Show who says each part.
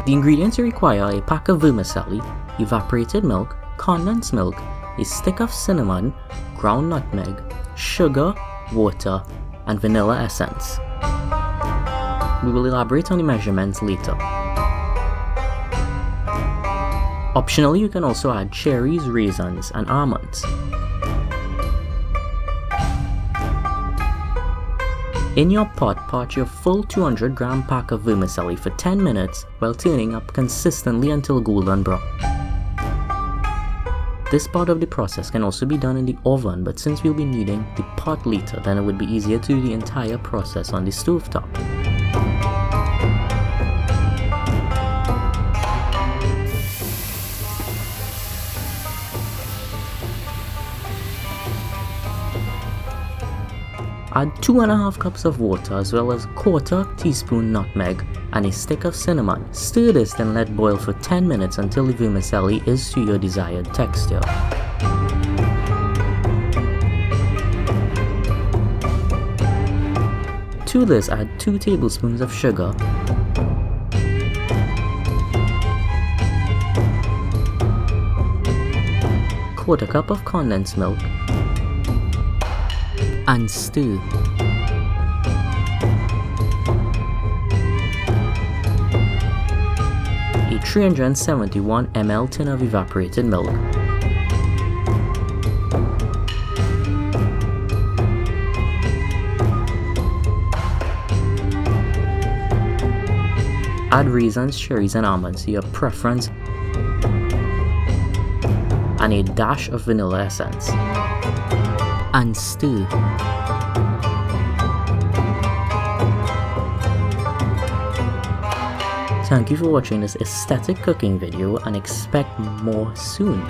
Speaker 1: The ingredients you require are a pack of vermicelli, evaporated milk, condensed milk, a stick of cinnamon, ground nutmeg, sugar, water, and vanilla essence. We will elaborate on the measurements later. Optionally, you can also add cherries, raisins, and almonds. In your pot, pot your full 200 gram pack of vermicelli for 10 minutes while turning up consistently until golden brown. This part of the process can also be done in the oven, but since we'll be needing the pot later, then it would be easier to do the entire process on the stovetop. Add 2.5 cups of water as well as 1/4 teaspoon nutmeg and a stick of cinnamon. Stir this, then let boil for 10 minutes until the vermicelli is to your desired texture. To this, add 2 tablespoons of sugar, quarter cup of condensed milk, and stir. A 371 ml tin of evaporated milk. Add raisins, cherries, and almonds to your preference, and a dash of vanilla essence. And stir. Thank you for watching this aesthetic cooking video and expect more soon.